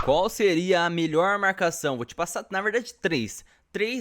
Qual seria a melhor marcação? Vou te passar, na verdade, três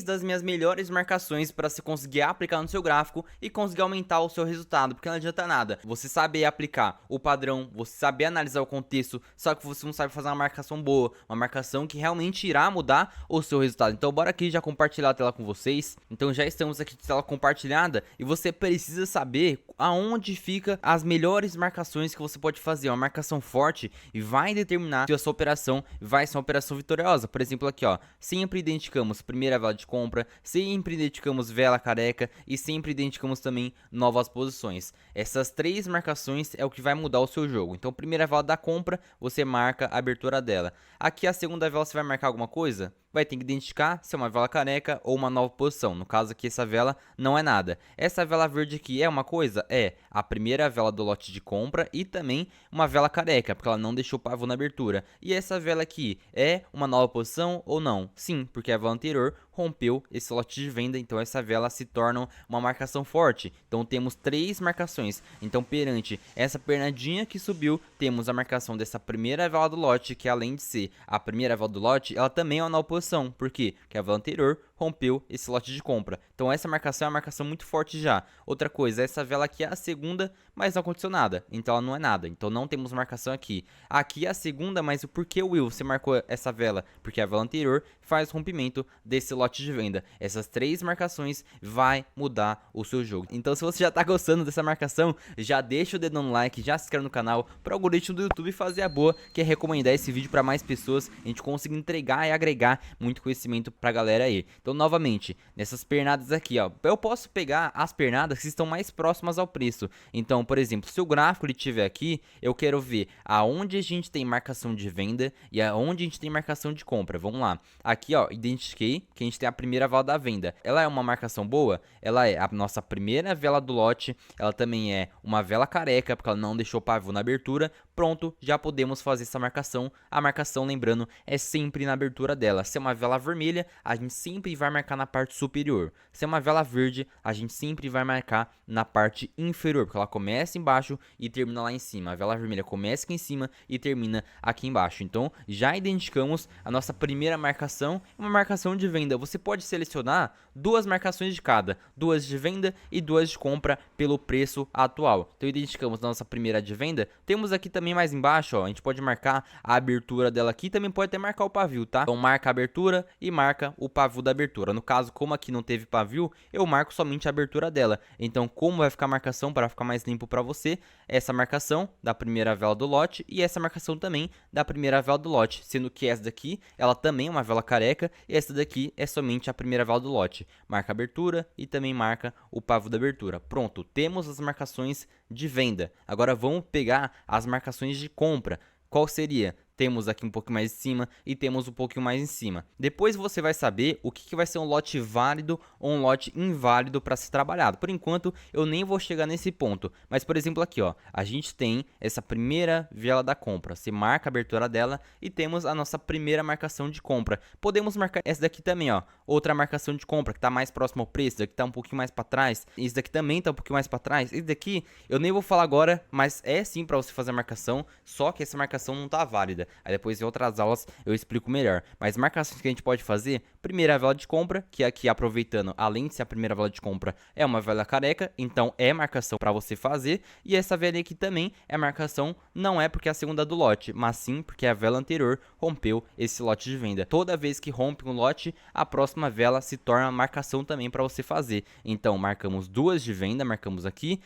das minhas melhores marcações para você conseguir aplicar no seu gráfico e conseguir aumentar o seu resultado, porque não adianta nada você saber aplicar o padrão, você saber analisar o contexto, só que você não sabe fazer uma marcação boa, uma marcação que realmente irá mudar o seu resultado. Então bora aqui já compartilhar a tela com vocês. Então já estamos aqui de tela compartilhada e você precisa saber aonde fica as melhores marcações que você pode fazer. Uma marcação forte e vai determinar se a sua operação vai ser uma operação vitoriosa. Por exemplo aqui ó, sempre identificamos primeira vela de compra, sempre identificamos vela careca e sempre identificamos também novas posições. Essas três marcações é o que vai mudar o seu jogo. Então primeira vela da compra, você marca a abertura dela. Aqui a segunda vela você vai marcar alguma coisa? Vai ter que identificar se é uma vela careca ou uma nova posição. No caso aqui essa vela não é nada. Essa vela verde aqui é uma coisa? É a primeira vela do lote de compra e também uma vela careca, porque ela não deixou pavô na abertura. E essa vela aqui é uma nova posição ou não? Sim, porque a vela anterior rompeu esse lote de venda, então essa vela se torna uma marcação forte. Então temos três marcações. Então perante essa pernadinha que subiu, temos a marcação dessa primeira vela do lote, que além de ser a primeira vela do lote, ela também é uma nova posição. Por quê? Porque a vela anterior rompeu esse lote de compra. Então essa marcação é uma marcação muito forte já. Outra coisa, essa vela aqui é a segunda, mas não aconteceu nada. Então ela não é nada. Então não temos marcação aqui. Aqui é a segunda, mas o porquê, Will, você marcou essa vela? Porque a vela anterior faz rompimento desse lote de venda. Essas três marcações vai mudar o seu jogo. Então se você já tá gostando dessa marcação, já deixa o dedo no like, já se inscreve no canal, para o algoritmo do YouTube fazer a boa, que é recomendar esse vídeo para mais pessoas, a gente conseguir entregar e agregar muito conhecimento pra galera aí. Então novamente, nessas pernadas aqui ó, eu posso pegar as pernadas que estão mais próximas ao preço. Então por exemplo, se o gráfico ele tiver aqui, eu quero ver aonde a gente tem marcação de venda e aonde a gente tem marcação de compra. Vamos lá, aqui ó, identifiquei que a gente tem a primeira vela da venda. Ela é uma marcação boa? Ela é a nossa primeira vela do lote, ela também é uma vela careca, porque ela não deixou pavô na abertura. Pronto, já podemos fazer essa marcação. A marcação, lembrando, é sempre na abertura dela. Se é uma vela vermelha, a gente sempre vai marcar na parte superior. Se é uma vela verde, a gente sempre vai marcar na parte inferior, porque ela começa embaixo e termina lá em cima. A vela vermelha começa aqui em cima e termina aqui embaixo. Então, já identificamos a nossa primeira marcação, uma marcação de venda. Você pode selecionar duas marcações de cada, duas de venda e duas de compra pelo preço atual. Então, identificamos a nossa primeira de venda. Temos aqui também mais embaixo, ó, a gente pode marcar a abertura dela aqui, também pode até marcar o pavio, tá? Então, marca a abertura e marca o pavio da abertura. No caso, como aqui não teve pavio, eu marco somente a abertura dela. Então, como vai ficar a marcação para ficar mais limpo para você? Essa marcação da primeira vela do lote e essa marcação também da primeira vela do lote, sendo que essa daqui, ela também é uma vela careca e essa daqui é somente a primeira vela do lote. Marca a abertura e também marca o pavio da abertura. Pronto, temos as marcações de venda. Agora vamos pegar as marcações de compra. Qual seria? Temos aqui um pouco mais em cima e temos um pouquinho mais em cima. Depois você vai saber o que vai ser um lote válido ou um lote inválido para ser trabalhado. Por enquanto, eu nem vou chegar nesse ponto. Mas, por exemplo, aqui, ó, a gente tem essa primeira vela da compra. Você marca a abertura dela e temos a nossa primeira marcação de compra. Podemos marcar essa daqui também, ó. Outra marcação de compra que está mais próximo ao preço. Esse daqui está um pouquinho mais para trás. Esse daqui também está um pouquinho mais para trás. Esse daqui eu nem vou falar agora, mas é sim para você fazer a marcação. Só que essa marcação não está válida. Aí depois em outras aulas eu explico melhor. Mas marcações que a gente pode fazer: primeira vela de compra, que aqui aproveitando, além de ser a primeira vela de compra, é uma vela careca, então é marcação para você fazer. E essa vela aqui também é marcação, não é porque é a segunda do lote, mas sim porque a vela anterior rompeu esse lote de venda. Toda vez que rompe um lote, a próxima vela se torna marcação também para você fazer. Então marcamos duas de venda, marcamos aqui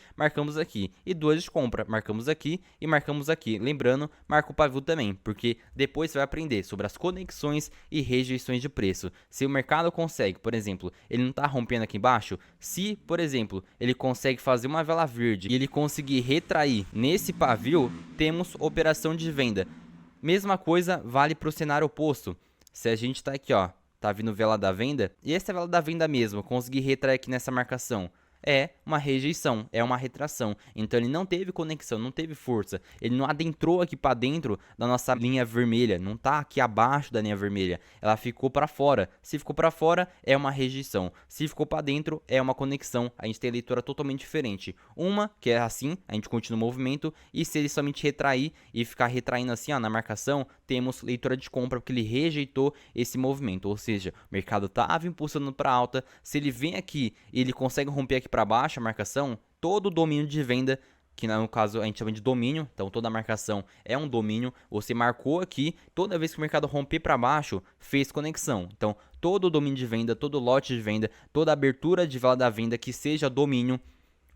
e duas de compra, marcamos aqui e marcamos aqui. Lembrando, marca o pavio também, porque depois você vai aprender sobre as conexões e rejeições de preço. Se o mercado consegue, por exemplo, ele não está rompendo aqui embaixo, se, por exemplo, ele consegue fazer uma vela verde e ele conseguir retrair nesse pavio, temos operação de venda. Mesma coisa vale para o cenário oposto. Se a gente está aqui, ó, tá vindo vela da venda, e essa vela da venda mesmo, conseguir retrair aqui nessa marcação, é uma rejeição, é uma retração. Então ele não teve conexão, não teve força. Ele não adentrou aqui para dentro da nossa linha vermelha, não tá aqui abaixo da linha vermelha. Ela ficou para fora. Se ficou para fora, é uma rejeição. Se ficou para dentro, é uma conexão. A gente tem leitura totalmente diferente. Uma que é assim, a gente continua o movimento, e se ele somente retrair e ficar retraindo assim, ó, na marcação, temos leitura de compra porque ele rejeitou esse movimento, ou seja, o mercado estava impulsionando para alta. Se ele vem aqui e ele consegue romper aqui para baixo a marcação, todo o domínio de venda, que no caso a gente chama de domínio, então toda a marcação é um domínio, você marcou aqui, toda vez que o mercado romper para baixo, fez conexão. Então todo o domínio de venda, todo lote de venda, toda abertura de vela da venda que seja domínio,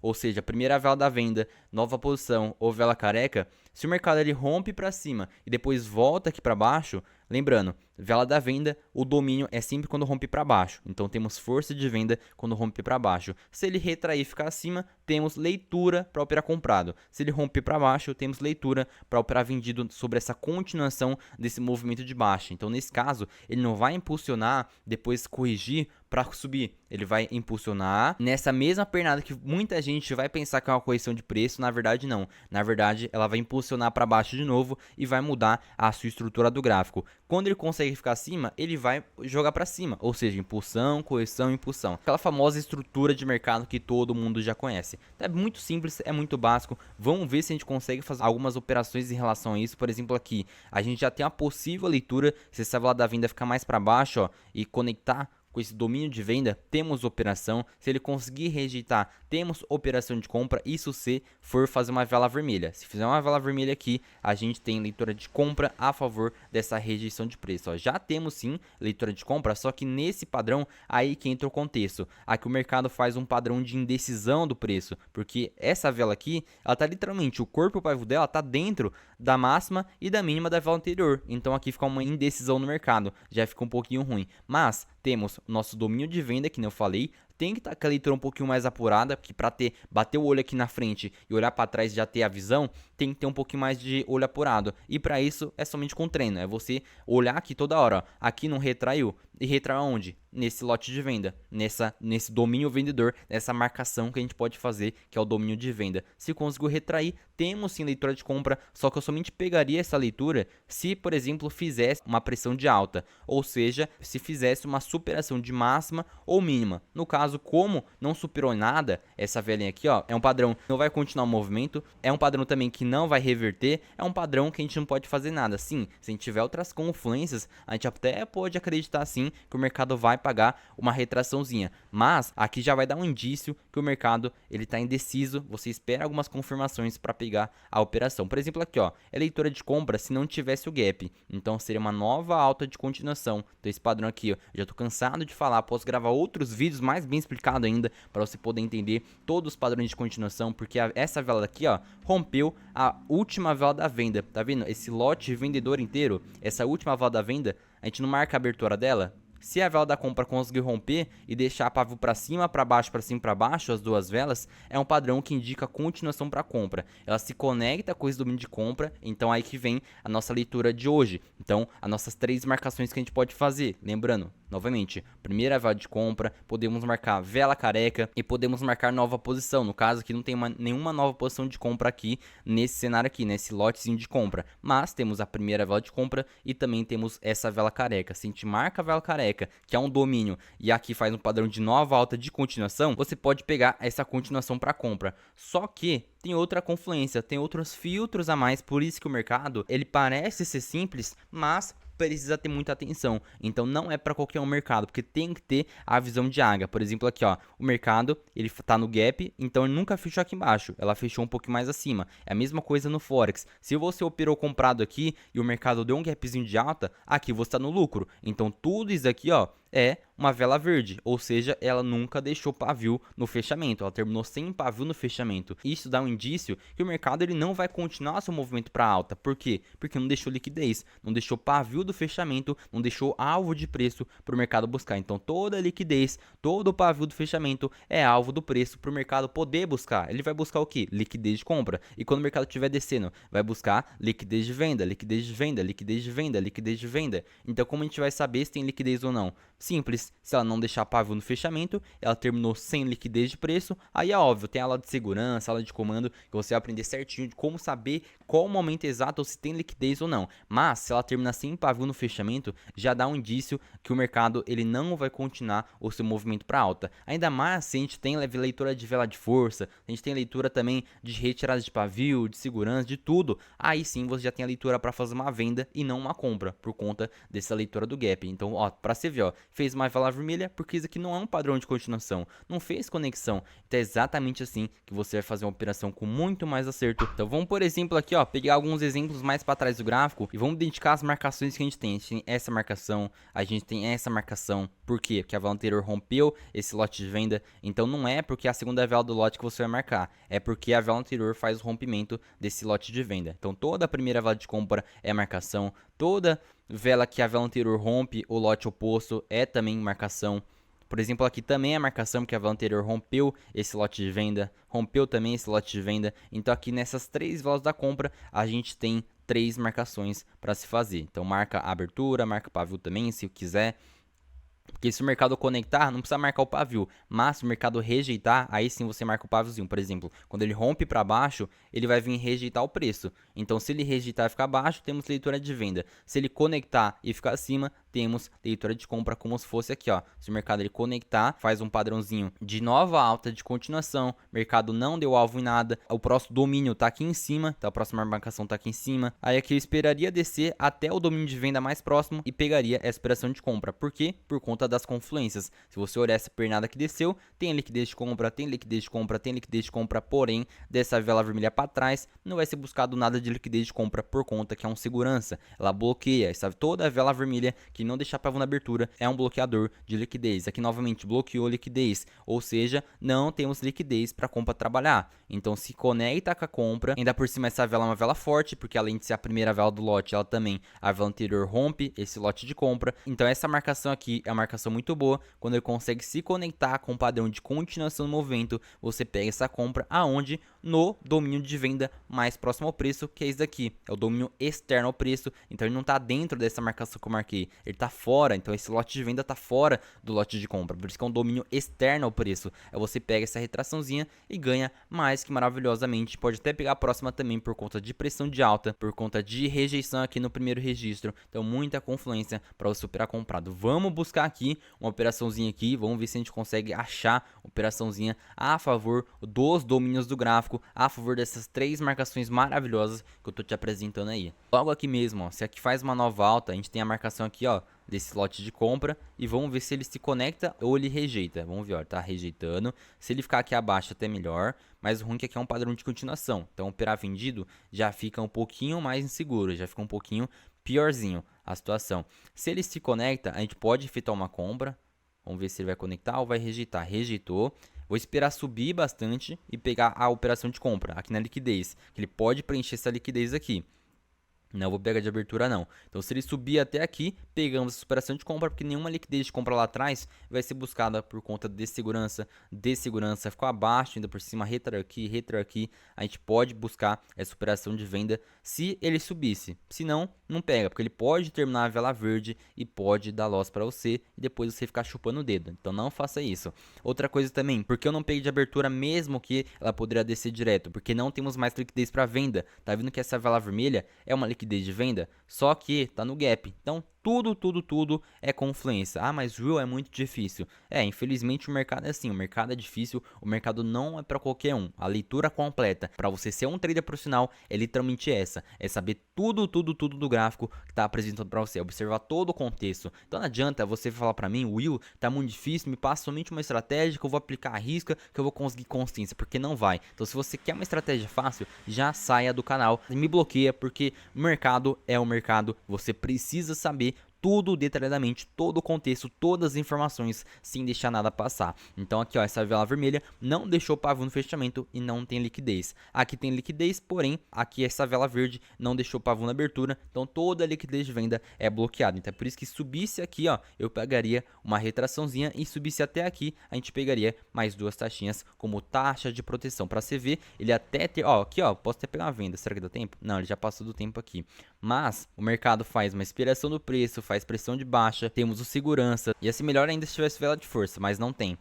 ou seja, primeira vela da venda, nova posição ou vela careca, se o mercado ele rompe para cima e depois volta aqui para baixo, lembrando, vela da venda, o domínio é sempre quando rompe para baixo. Então temos força de venda quando rompe para baixo. Se ele retrair e ficar acima, temos leitura para operar comprado. Se ele romper para baixo, temos leitura para operar vendido sobre essa continuação desse movimento de baixa. Então nesse caso, ele não vai impulsionar, depois corrigir para subir. Ele vai impulsionar nessa mesma pernada que muita gente vai pensar que é uma correção de preço, na verdade não. Na verdade, ela vai impulsionar para baixo de novo e vai mudar a sua estrutura do gráfico. Quando ele consegue ficar acima, ele vai jogar para cima, ou seja, impulsão, correção, impulsão. Aquela famosa estrutura de mercado que todo mundo já conhece. É muito simples, é muito básico. Vamos ver se a gente consegue fazer algumas operações em relação a isso. Por exemplo, aqui a gente já tem a possível leitura, se essa vela da venda ficar mais para baixo, ó, e conectar com esse domínio de venda, temos operação. Se ele conseguir rejeitar, temos operação de compra. Isso se for fazer uma vela vermelha. Se fizer uma vela vermelha aqui, a gente tem leitura de compra a favor dessa rejeição de preço. Ó, já temos sim leitura de compra, só que nesse padrão aí que entra o contexto. Aqui o mercado faz um padrão de indecisão do preço, porque essa vela aqui, ela tá literalmente, o corpo pivô dela tá dentro da máxima e da mínima da vela anterior. Então aqui fica uma indecisão no mercado, já fica um pouquinho ruim. Mas temos nosso domínio de venda, que nem eu falei, tem que estar com a leitura um pouquinho mais apurada, porque para bater o olho aqui na frente e olhar para trás e já ter a visão, tem que ter um pouquinho mais de olho apurado. E para isso é somente com treino, é você olhar aqui toda hora, ó, aqui não retraiu, e retraiu aonde? Nesse lote de venda, nesse domínio vendedor, nessa marcação que a gente pode fazer, que é o domínio de venda. Se conseguiu retrair, temos sim leitura de compra, só que eu somente pegaria essa leitura se, por exemplo, fizesse uma pressão de alta, ou seja, se fizesse uma superação de máxima ou mínima. No caso, como não superou nada, essa velinha aqui, ó, é um padrão que não vai continuar o movimento, é um padrão também que não vai reverter, é um padrão que a gente não pode fazer nada. Sim, se a gente tiver outras confluências, a gente até pode acreditar sim que o mercado vai pagar uma retraçãozinha, mas aqui já vai dar um indício que o mercado ele está indeciso. Você espera algumas confirmações para pegar a operação. Por exemplo, aqui ó, é leitura de compra se não tivesse o gap, então seria uma nova alta de continuação. Então esse padrão aqui, ó, já estou cansado de falar, posso gravar outros vídeos mais bem explicado ainda para você poder entender todos os padrões de continuação, porque essa vela aqui, ó, rompeu a última vela da venda. Tá vendo? Esse lote vendedor inteiro, essa última vela da venda, a gente não marca a abertura dela. Se a vela da compra conseguir romper e deixar a pavio para cima, para baixo, para cima, para baixo, as duas velas, é um padrão que indica continuação para compra. Ela se conecta com esse domínio de compra, então aí que vem a nossa leitura de hoje. Então, as nossas três marcações que a gente pode fazer. Lembrando, novamente, primeira vela de compra, podemos marcar vela careca e podemos marcar nova posição. No caso aqui não tem nenhuma nova posição de compra aqui nesse cenário aqui, nesse lotezinho de compra. Mas temos a primeira vela de compra e também temos essa vela careca. Se a gente marca a vela careca, que é um domínio, e aqui faz um padrão de nova alta de continuação, você pode pegar essa continuação para compra. Só que tem outra confluência, tem outros filtros a mais, por isso que o mercado, ele parece ser simples, mas precisa ter muita atenção. Então não é para qualquer um mercado, porque tem que ter a visão de águia. Por exemplo, aqui ó, o mercado, ele tá no gap, então ele nunca fechou aqui embaixo, ela fechou um pouquinho mais acima. É a mesma coisa no Forex. Se você operou comprado aqui e o mercado deu um gapzinho de alta, aqui você tá no lucro. Então tudo isso aqui, ó, é uma vela verde, ou seja, ela nunca deixou pavio no fechamento, ela terminou sem pavio no fechamento. Isso dá um indício que o mercado ele não vai continuar seu movimento para alta. Por quê? Porque não deixou liquidez, não deixou pavio do fechamento, não deixou alvo de preço para o mercado buscar. Então toda a liquidez, todo o pavio do fechamento é alvo do preço para o mercado poder buscar. Ele vai buscar o quê? Liquidez de compra. E quando o mercado estiver descendo, vai buscar liquidez de venda, liquidez de venda, liquidez de venda, liquidez de venda. Então como a gente vai saber se tem liquidez ou não? Simples, se ela não deixar pavio no fechamento, ela terminou sem liquidez de preço, aí é óbvio, tem a aula de segurança, a aula de comando, que você vai aprender certinho de como saber qual o momento exato ou se tem liquidez ou não. Mas se ela termina sem pavio no fechamento, já dá um indício que o mercado ele não vai continuar o seu movimento para alta. Ainda mais se a gente tem leitura de vela de força, a gente tem leitura também de retirada de pavio, de segurança, de tudo. Aí sim você já tem a leitura para fazer uma venda e não uma compra, por conta dessa leitura do gap. Então, ó, para você ver, ó, fez uma vela vermelha porque isso aqui não é um padrão de continuação, não fez conexão. Então é exatamente assim que você vai fazer uma operação com muito mais acerto. Então vamos, por exemplo, aqui, ó, pegar alguns exemplos mais para trás do gráfico e vamos identificar as marcações que a gente tem. A gente tem essa marcação, a gente tem essa marcação. Por quê? Porque a vela anterior rompeu esse lote de venda. Então não é porque a segunda vela do lote que você vai marcar, é porque a vela anterior faz o rompimento desse lote de venda. Então toda a primeira vela de compra é marcação, toda vela que a vela anterior rompe o lote oposto é também marcação. Por exemplo, aqui também é marcação porque a vela anterior rompeu esse lote de venda, rompeu também esse lote de venda. Então aqui nessas três velas da compra a gente tem três marcações para se fazer. Então marca a abertura, marca pavio também se quiser. Porque se o mercado conectar, não precisa marcar o pavio. Mas se o mercado rejeitar, aí sim você marca o paviozinho. Por exemplo, quando ele rompe para baixo, ele vai vir rejeitar o preço. Então se ele rejeitar e ficar baixo, temos leitura de venda. Se ele conectar e ficar acima, temos leitura de compra como se fosse aqui, ó. Se o mercado ele conectar, faz um padrãozinho de nova alta de continuação. Mercado não deu alvo em nada. O próximo domínio tá aqui em cima. Então a próxima marcação tá aqui em cima. Aí aqui eu esperaria descer até o domínio de venda mais próximo e pegaria essa operação de compra. Por quê? Por conta das confluências. Se você olhar essa pernada que desceu, tem liquidez de compra, tem liquidez de compra, tem liquidez de compra, porém, dessa vela vermelha para trás, não vai ser buscado nada de liquidez de compra por conta que é um segurança. Ela bloqueia, sabe? Toda a vela vermelha que não deixar pavio na abertura é um bloqueador de liquidez. Aqui novamente bloqueou liquidez, ou seja, não temos liquidez para a compra trabalhar. Então se conecta com a compra, ainda por cima essa vela é uma vela forte, porque além de ser a primeira vela do lote, ela também, a vela anterior rompe esse lote de compra. Então essa marcação aqui é uma marcação muito boa, quando ele consegue se conectar com o padrão de continuação do movimento, você pega essa compra aonde? No domínio de venda mais próximo ao preço, que é esse daqui, é o domínio externo ao preço. Então ele não está dentro dessa marcação que eu marquei, ele está fora, então esse lote de venda está fora do lote de compra, por isso que é um domínio externo ao preço. Aí você pega essa retraçãozinha e ganha mais que maravilhosamente. Pode até pegar a próxima também por conta de pressão de alta, por conta de rejeição aqui no primeiro registro. Então muita confluência para você operar comprado. Vamos buscar aqui uma operaçãozinha aqui, vamos ver se a gente consegue achar uma operaçãozinha a favor dos domínios do gráfico, a favor dessas três marcações maravilhosas que eu tô te apresentando aí. Logo aqui mesmo, ó, se aqui faz uma nova alta, a gente tem a marcação aqui, ó, desse lote de compra e vamos ver se ele se conecta ou ele rejeita. Vamos ver, ó, tá rejeitando. Se ele ficar aqui abaixo até melhor, mas o ruim é que aqui é um padrão de continuação. Então operar vendido já fica um pouquinho mais inseguro, já fica um pouquinho piorzinho a situação. Se ele se conecta, a gente pode efetuar uma compra. Vamos ver se ele vai conectar ou vai rejeitar. Rejeitou. Vou esperar subir bastante e pegar a operação de compra aqui na liquidez, que ele pode preencher essa liquidez aqui. Não vou pegar de abertura não. Então se ele subir até aqui, pegamos essa operação de compra, porque nenhuma liquidez de compra lá atrás vai ser buscada por conta de segurança. Ficou abaixo, ainda por cima, retro aqui. A gente pode buscar essa operação de venda se ele subisse. Se não, não pega, porque ele pode terminar a vela verde e pode dar loss para você e depois você ficar chupando o dedo. Então não faça isso. Outra coisa também, porque eu não peguei de abertura mesmo que ela poderia descer direto, porque não temos mais liquidez para venda. Tá vendo que essa vela vermelha é uma liquidez de venda, só que tá no gap. Então tudo é confluência. Ah, mas Will é muito difícil. Infelizmente o mercado é assim, o mercado é difícil, o mercado não é para qualquer um. A leitura completa para você ser um trader profissional é literalmente essa, é saber tudo do gráfico que tá apresentando para você, observar todo o contexto. Então não adianta você falar para mim, Will, tá muito difícil, me passa somente uma estratégia que eu vou aplicar a risca, que eu vou conseguir consistência, porque não vai. Então se você quer uma estratégia fácil, já saia do canal, me bloqueia, porque o mercado é o mercado, você precisa saber tudo detalhadamente, todo o contexto, todas as informações, sem deixar nada passar. Então aqui, ó, essa vela vermelha não deixou pavio no fechamento e não tem liquidez. Aqui tem liquidez, porém, aqui essa vela verde não deixou pavio na abertura, então toda a liquidez de venda é bloqueada. Então é por isso que subisse aqui, ó, eu pegaria uma retraçãozinha e subisse até aqui, a gente pegaria mais duas taxinhas como taxa de proteção. Para você ver, ele até ter, ó, aqui, ó, posso até pegar uma venda. Será que dá tempo? Não, ele já passou do tempo aqui. Mas o mercado faz uma inspiração do preço, faz pressão de baixa, temos o segurança. Ia ser melhor ainda se tivesse vela de força, mas não tem.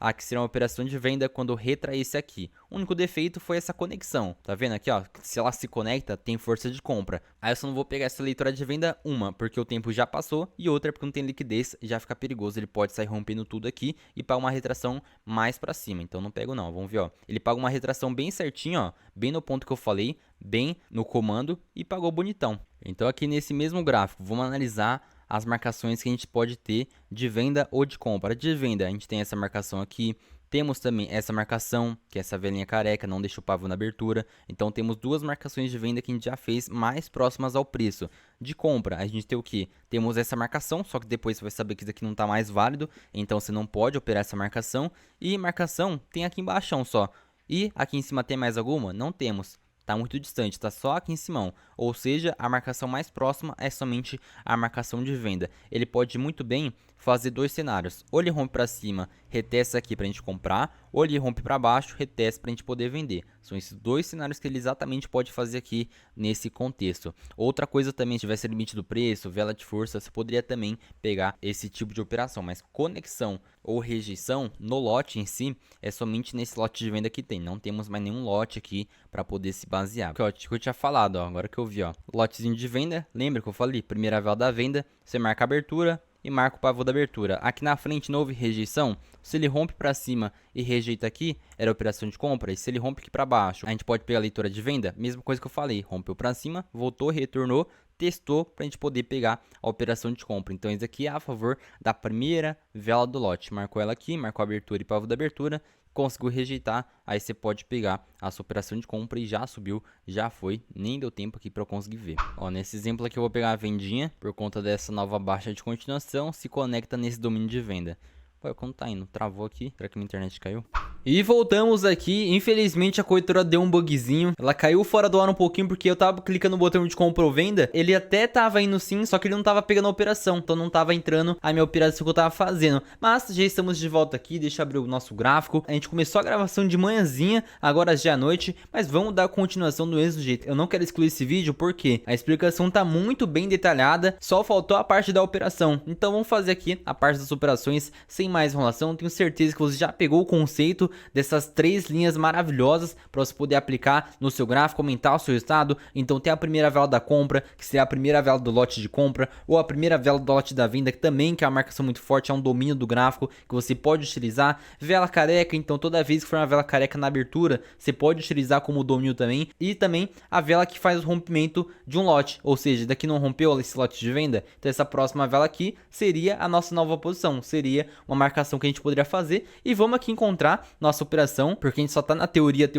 Aqui será uma operação de venda quando retrair esse aqui. O único defeito foi essa conexão. Tá vendo aqui, ó? Se ela se conecta, tem força de compra. Aí eu só não vou pegar essa leitura de venda, uma, porque o tempo já passou, e outra porque não tem liquidez, já fica perigoso. Ele pode sair rompendo tudo aqui e pagar uma retração mais pra cima. Então não pego não, vamos ver, ó. Ele paga uma retração bem certinho, ó, bem no ponto que eu falei, bem no comando e pagou bonitão. Então aqui nesse mesmo gráfico, vamos analisar as marcações que a gente pode ter de venda ou de compra. De venda, a gente tem essa marcação aqui, temos também essa marcação, que é essa velhinha careca, não deixa o pavio na abertura. Então temos duas marcações de venda que a gente já fez mais próximas ao preço. De compra, a gente tem o que? Temos essa marcação, só que depois você vai saber que isso aqui não está mais válido, então você não pode operar essa marcação. E marcação tem aqui embaixo só. E aqui em cima tem mais alguma? Não temos. Está muito distante, está só aqui em cima. Ou seja, a marcação mais próxima é somente a marcação de venda. Ele pode muito bem fazer dois cenários. Ou ele rompe para cima, retesta aqui para a gente comprar, ou ele rompe para baixo, retesta para a gente poder vender. São esses dois cenários que ele exatamente pode fazer aqui nesse contexto. Outra coisa também, se tivesse limite do preço, vela de força, você poderia também pegar esse tipo de operação. Mas conexão ou rejeição no lote em si é somente nesse lote de venda que tem. Não temos mais nenhum lote aqui para poder se basear. Que eu tinha falado, ó, agora que eu vi, ó, lotezinho de venda, lembra que eu falei? Primeira vela da venda, você marca a abertura e marca o pavô da abertura. Aqui na frente não houve rejeição. Se ele rompe para cima e rejeita aqui, era operação de compra. E se ele rompe aqui para baixo, a gente pode pegar a leitura de venda. Mesma coisa que eu falei, rompeu para cima, voltou, retornou, testou para a gente poder pegar a operação de compra. Então isso aqui é a favor da primeira vela do lote. Marcou ela aqui, marcou a abertura e pavô da abertura, conseguiu rejeitar, aí você pode pegar a sua operação de compra e já subiu, já foi, nem deu tempo aqui para eu conseguir ver. Ó, nesse exemplo aqui eu vou pegar a vendinha, por conta dessa nova baixa de continuação, se conecta nesse domínio de venda. Pô, como tá indo? Travou aqui, será que minha internet caiu? E voltamos aqui, infelizmente a corretora deu um bugzinho, ela caiu fora do ar um pouquinho porque eu tava clicando no botão de compra ou venda, ele até tava indo sim, só que ele não tava pegando a operação, então não tava entrando a minha operação que eu tava fazendo. Mas já estamos de volta aqui, deixa eu abrir o nosso gráfico, a gente começou a gravação de manhãzinha, agora já é noite, mas vamos dar continuação do mesmo jeito. Eu não quero excluir esse vídeo porque a explicação tá muito bem detalhada, só faltou a parte da operação, então vamos fazer aqui a parte das operações sem mais enrolação. Tenho certeza que você já pegou o conceito dessas três linhas maravilhosas para você poder aplicar no seu gráfico, aumentar o seu resultado. Então tem a primeira vela da compra, que seria a primeira vela do lote de compra, ou a primeira vela do lote da venda, que também que é uma marcação muito forte, é um domínio do gráfico que você pode utilizar. Vela careca, então toda vez que for uma vela careca na abertura, você pode utilizar como domínio também. E também a vela que faz o rompimento de um lote, ou seja, daqui não rompeu esse lote de venda, então essa próxima vela aqui seria a nossa nova posição, seria uma marcação que a gente poderia fazer. E vamos aqui encontrar nossa operação, porque a gente só tá na teoria,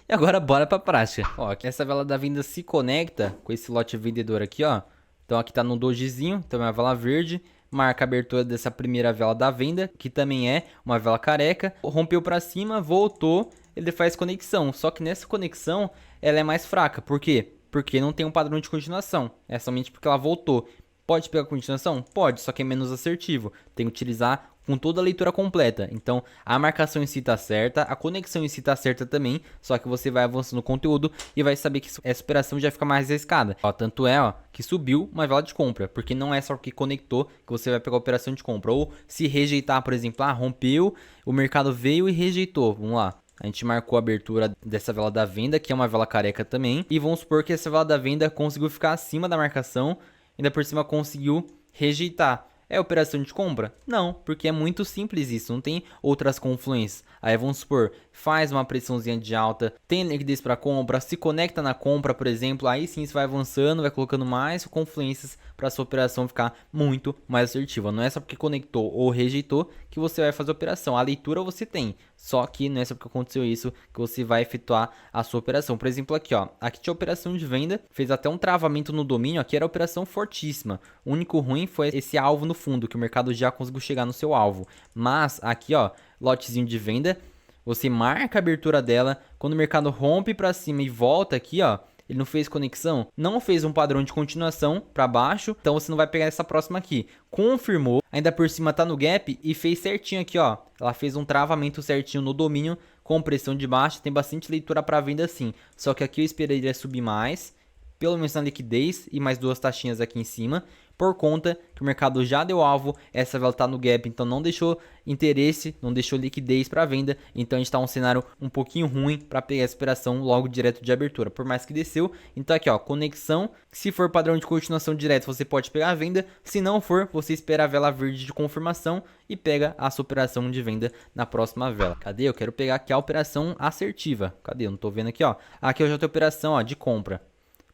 e agora bora pra prática. Ó, aqui essa vela da venda se conecta com esse lote vendedor aqui, ó. Então aqui tá no dojizinho, então é uma vela verde, marca a abertura dessa primeira vela da venda, que também é uma vela careca, rompeu pra cima, voltou, ele faz conexão, só que nessa conexão ela é mais fraca. Por quê? Porque não tem um padrão de continuação, é somente porque ela voltou. Pode pegar continuação? Pode, só que é menos assertivo. Tem que utilizar com toda a leitura completa. Então, a marcação em si tá certa, a conexão em si tá certa também, só que você vai avançando o conteúdo e vai saber que essa operação já fica mais arriscada. Ó, tanto é, ó, que subiu uma vela de compra, porque não é só porque conectou que você vai pegar a operação de compra. Ou se rejeitar, por exemplo, rompeu, o mercado veio e rejeitou. Vamos lá. A gente marcou a abertura dessa vela da venda, que é uma vela careca também. E vamos supor que essa vela da venda conseguiu ficar acima da marcação, ainda por cima conseguiu rejeitar. É operação de compra? Não, porque é muito simples isso, não tem outras confluências. Aí vamos supor, faz uma pressãozinha de alta, tem liquidez para compra, se conecta na compra, por exemplo, aí sim você vai avançando, vai colocando mais confluências para sua operação ficar muito mais assertiva. Não é só porque conectou ou rejeitou que você vai fazer a operação. A leitura você tem, só que não é só porque aconteceu isso que você vai efetuar a sua operação. Por exemplo, aqui ó, aqui tinha operação de venda, fez até um travamento no domínio, aqui era operação fortíssima. O único ruim foi esse alvo no fundo, que o mercado já conseguiu chegar no seu alvo. Mas aqui ó, lotezinho de venda, você marca a abertura dela, quando o mercado rompe para cima e volta aqui ó, ele não fez conexão, não fez um padrão de continuação para baixo, então você não vai pegar essa próxima aqui. Confirmou, ainda por cima tá no gap e fez certinho aqui ó, ela fez um travamento certinho no domínio com pressão de baixa, tem bastante leitura para venda sim, só que aqui eu esperaria subir mais, pelo menos na liquidez e mais 2 taxinhas aqui em cima, por conta que o mercado já deu alvo, essa vela tá no gap, então não deixou interesse, não deixou liquidez para venda, então a gente tá um cenário um pouquinho ruim para pegar essa operação logo direto de abertura, por mais que desceu. Então aqui ó, conexão, se for padrão de continuação direto você pode pegar a venda, se não for, você espera a vela verde de confirmação e pega a sua operação de venda na próxima vela. Cadê? Eu quero pegar aqui a operação assertiva, cadê? Eu não tô vendo aqui ó, aqui eu já tenho operação ó, de compra.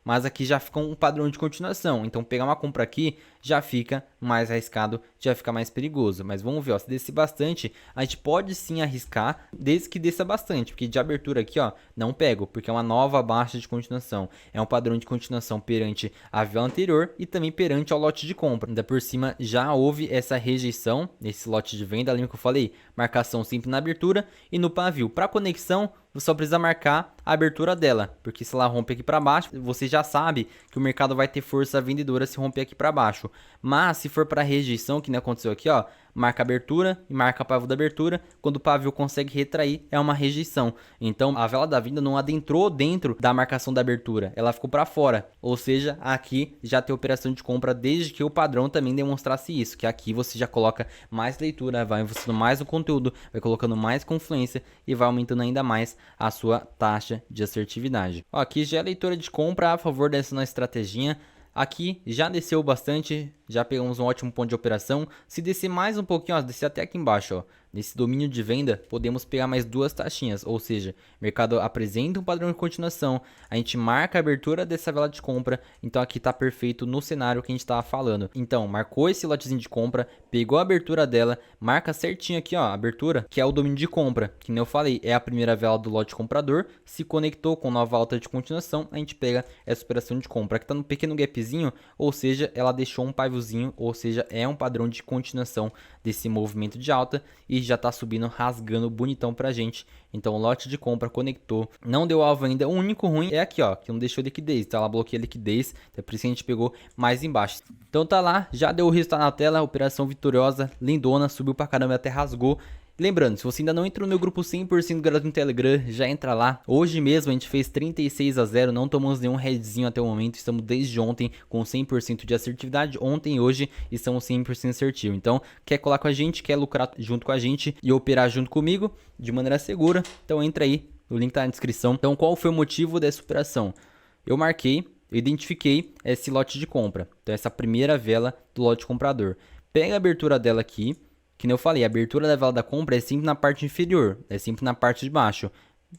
Mas aqui já fica um padrão de continuação, então pegar uma compra aqui já fica mais arriscado, já fica mais perigoso. Mas vamos ver, ó, se descer bastante, a gente pode sim arriscar, desde que desça bastante, porque de abertura aqui, ó, não pego, porque é uma nova baixa de continuação. É um padrão de continuação perante a vela anterior e também perante ao lote de compra. Ainda por cima já houve essa rejeição nesse lote de venda, lembra que eu falei? Marcação sempre na abertura e no pavio. Para conexão, você só precisa marcar a abertura dela, porque se ela rompe aqui para baixo, você já sabe que o mercado vai ter força vendedora se romper aqui para baixo. Mas se for para rejeição, que nem aconteceu aqui, ó, marca a abertura e marca o pavio da abertura. Quando o pavio consegue retrair, é uma rejeição. Então a vela da venda não adentrou dentro da marcação da abertura, ela ficou para fora. Ou seja, aqui já tem operação de compra desde que o padrão também demonstrasse isso, que aqui você já coloca mais leitura, vai investindo mais no conteúdo, vai colocando mais confluência e vai aumentando ainda mais a sua taxa de assertividade. Ó, aqui já é leitura de compra a favor dessa nossa estratégia. Aqui já desceu bastante, já pegamos um ótimo ponto de operação. Se descer mais um pouquinho, ó, descer até aqui embaixo, ó, nesse domínio de venda, podemos pegar mais 2 taxinhas, ou seja, o mercado apresenta um padrão de continuação, a gente marca a abertura dessa vela de compra, então aqui tá perfeito no cenário que a gente tava falando. Então, marcou esse lotezinho de compra, pegou a abertura dela, marca certinho aqui, ó, a abertura, que é o domínio de compra, que nem eu falei, é a primeira vela do lote comprador, se conectou com nova alta de continuação, a gente pega essa operação de compra, que tá no pequeno gapzinho, ou seja, ela deixou um pivôzinho, ou seja, é um padrão de continuação desse movimento de alta e já tá subindo, rasgando bonitão pra gente. Então o lote de compra conectou, não deu alvo ainda. O único ruim é aqui, ó, que não deixou liquidez, então ela bloqueia a liquidez, é por isso que a gente pegou mais embaixo. Então tá lá, já deu o resultado na tela, operação vitoriosa, lindona, subiu pra caramba, até rasgou. Lembrando, se você ainda não entrou no meu grupo 100% gratuito no Telegram, já entra lá. Hoje mesmo a gente fez 36-0, não tomamos nenhum headzinho até o momento. Estamos desde ontem com 100% de assertividade. Ontem e hoje estamos 100% assertivo. Então, quer colar com a gente, quer lucrar junto com a gente e operar junto comigo de maneira segura, então entra aí, o link tá na descrição. Então, qual foi o motivo dessa operação? Eu identifiquei esse lote de compra. Então, essa primeira vela do lote comprador. Pega a abertura dela aqui. Que nem eu falei, a abertura da vela da compra é sempre na parte inferior, é sempre na parte de baixo.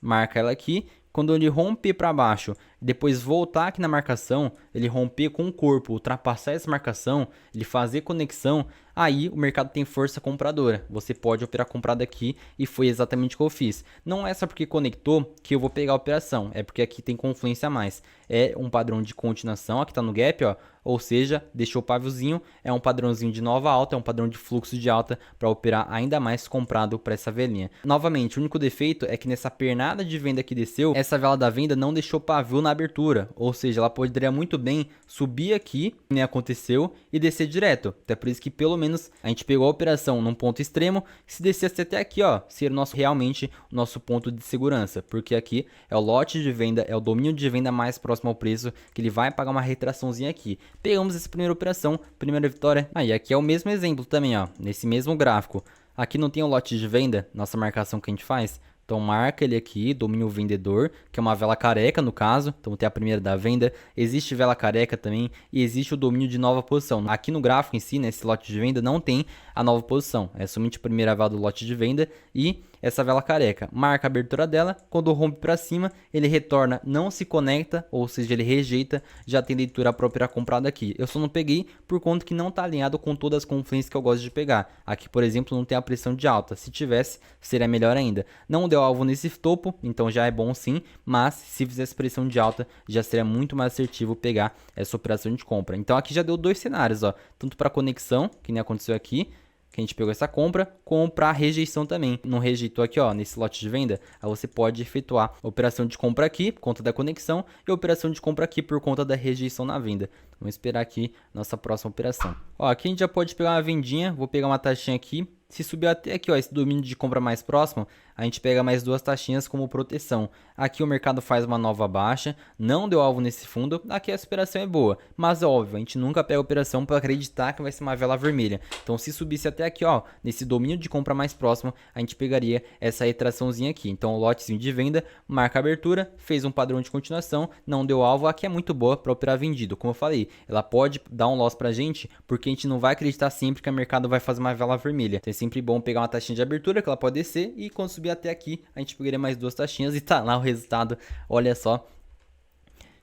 Marca ela aqui, quando ele romper para baixo, depois voltar aqui na marcação, ele romper com o corpo, ultrapassar essa marcação, ele fazer conexão, aí o mercado tem força compradora. Você pode operar comprado aqui e foi exatamente o que eu fiz. Não é só porque conectou que eu vou pegar a operação, é porque aqui tem confluência a mais. É um padrão de continuação, aqui tá no gap, ó. Ou seja, deixou o paviozinho, é um padrãozinho de nova alta, é um padrão de fluxo de alta para operar ainda mais comprado para essa velinha. Novamente, o único defeito é que nessa pernada de venda que desceu, essa vela da venda não deixou pavio na abertura, ou seja, ela poderia muito bem subir aqui, nem aconteceu, e descer direto. Até por isso que pelo menos a gente pegou a operação num ponto extremo, se descesse até aqui, ó, seria realmente o nosso ponto de segurança, porque aqui é o lote de venda, é o domínio de venda mais próximo ao preço, que ele vai pagar uma retraçãozinha aqui. Pegamos essa primeira operação, primeira vitória. Aí aqui é o mesmo exemplo também, ó, nesse mesmo gráfico. Aqui não tem o lote de venda, nossa marcação que a gente faz. Então marca ele aqui, domínio vendedor, que é uma vela careca no caso. Então tem a primeira da venda, existe vela careca também e existe o domínio de nova posição. Aqui no gráfico em si, nesse lote de venda, não tem a nova posição. É somente a primeira vela do lote de venda e essa vela careca. Marca a abertura dela, quando rompe para cima, ele retorna, não se conecta, ou seja, ele rejeita, já tem leitura própria comprada aqui. Eu só não peguei por conta que não está alinhado com todas as confluências que eu gosto de pegar. Aqui, por exemplo, não tem a pressão de alta. Se tivesse, seria melhor ainda. Não deu alvo nesse topo, então já é bom sim, mas se fizesse pressão de alta, já seria muito mais assertivo pegar essa operação de compra. Então aqui já deu dois cenários, ó, tanto para conexão, que nem aconteceu aqui, que a gente pegou essa compra, como para rejeição também. Não rejeitou aqui, ó, nesse lote de venda, aí você pode efetuar a operação de compra aqui por conta da conexão e a operação de compra aqui por conta da rejeição na venda. Vamos esperar aqui nossa próxima operação. Ó, aqui a gente já pode pegar uma vendinha, vou pegar uma taxinha aqui. Se subir até aqui, ó, esse domínio de compra mais próximo, a gente pega mais 2 taxinhas como proteção. Aqui o mercado faz uma nova baixa, não deu alvo nesse fundo, aqui a operação é boa, mas é óbvio, a gente nunca pega a operação para acreditar que vai ser uma vela vermelha. Então se subisse até aqui, ó, nesse domínio de compra mais próximo, a gente pegaria essa retraçãozinha aqui. Então o lotezinho de venda, marca a abertura, fez um padrão de continuação, não deu alvo, aqui é muito boa para operar vendido. Como eu falei, ela pode dar um loss pra gente, porque a gente não vai acreditar sempre que o mercado vai fazer uma vela vermelha. Então é sempre bom pegar uma taxinha de abertura, que ela pode descer, e quando subir até aqui, a gente pegaria mais 2 taxinhas e tá lá o resultado. Olha só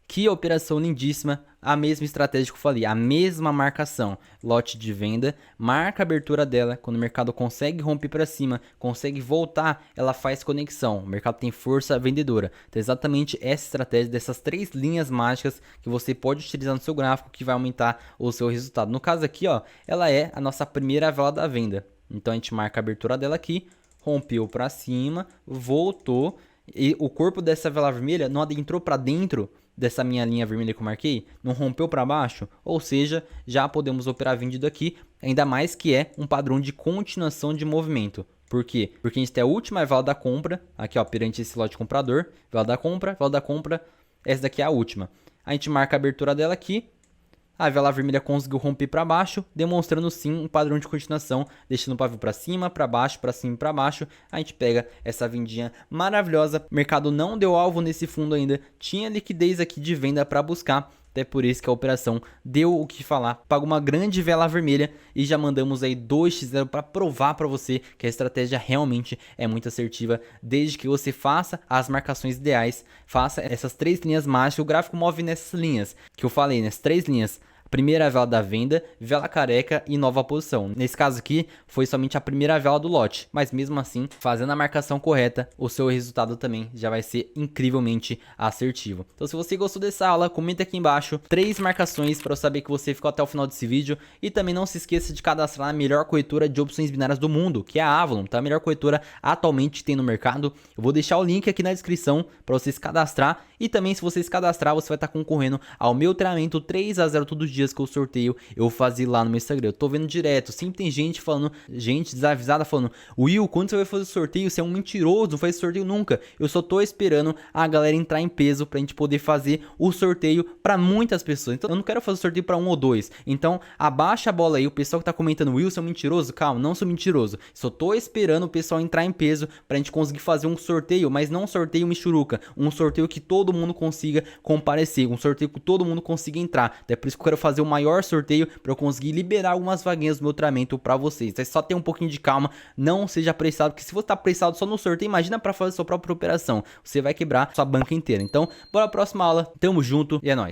que operação lindíssima, a mesma estratégia que eu falei, a mesma marcação, lote de venda, marca a abertura dela, quando o mercado consegue romper para cima, consegue voltar, ela faz conexão, o mercado tem força vendedora. Então exatamente essa estratégia dessas 3 linhas mágicas que você pode utilizar no seu gráfico que vai aumentar o seu resultado. No caso aqui, ó, ela é a nossa primeira vela da venda. Então a gente marca a abertura dela aqui, rompeu para cima, voltou, e o corpo dessa vela vermelha não adentrou para dentro dessa minha linha vermelha que eu marquei, não rompeu para baixo, ou seja, já podemos operar vendido aqui, ainda mais que é um padrão de continuação de movimento. Por quê? Porque a gente tem a última vela da compra, aqui ó, perante esse lote comprador, vela da compra, essa daqui é a última. A gente marca a abertura dela aqui, a vela vermelha conseguiu romper para baixo, demonstrando sim um padrão de continuação, deixando o pavio para cima, para baixo, para cima e para baixo. A gente pega essa vendinha maravilhosa. O mercado não deu alvo nesse fundo ainda, tinha liquidez aqui de venda para buscar. Até por isso que a operação deu o que falar, paga uma grande vela vermelha e já mandamos aí 2x0 para provar para você que a estratégia realmente é muito assertiva, desde que você faça as marcações ideais, faça essas 3 linhas mágicas, o gráfico move nessas linhas que eu falei, nessas 3 linhas. Primeira vela da venda, vela careca e nova posição. Nesse caso aqui, foi somente a primeira vela do lote, mas mesmo assim, fazendo a marcação correta, o seu resultado também já vai ser incrivelmente assertivo. Então se você gostou dessa aula, comenta aqui embaixo 3 marcações para eu saber que você ficou até o final desse vídeo. E também não se esqueça de cadastrar na melhor corretora de opções binárias do mundo, que é a Avalon, tá? A melhor corretora atualmente que tem no mercado. Eu vou deixar o link aqui na descrição para você se cadastrar. E também se você se cadastrar, você vai estar concorrendo ao meu treinamento 3x0 todos os dias que eu sorteio, eu vou fazer lá no meu Instagram. Eu tô vendo direto, sempre tem gente falando, gente desavisada falando: Will, quando você vai fazer o sorteio? Você é um mentiroso, não faz sorteio nunca. Eu só tô esperando a galera entrar em peso pra gente poder fazer o sorteio pra muitas pessoas. Então eu não quero fazer o sorteio pra 1 ou 2. Então abaixa a bola aí, o pessoal que tá comentando: Will, você é um mentiroso? Calma, não sou mentiroso. Só tô esperando o pessoal entrar em peso pra gente conseguir fazer um sorteio, mas não um sorteio michuruca, um sorteio que todo mundo consiga comparecer, um sorteio que todo mundo consiga entrar. É por isso que eu quero fazer o maior sorteio para eu conseguir liberar algumas vaguinhas do meu treinamento para vocês. É só ter um pouquinho de calma, não seja apressado, porque se você tá apressado só no sorteio, imagina para fazer sua própria operação, você vai quebrar sua banca inteira. Então, bora pra próxima aula, tamo junto e é nóis.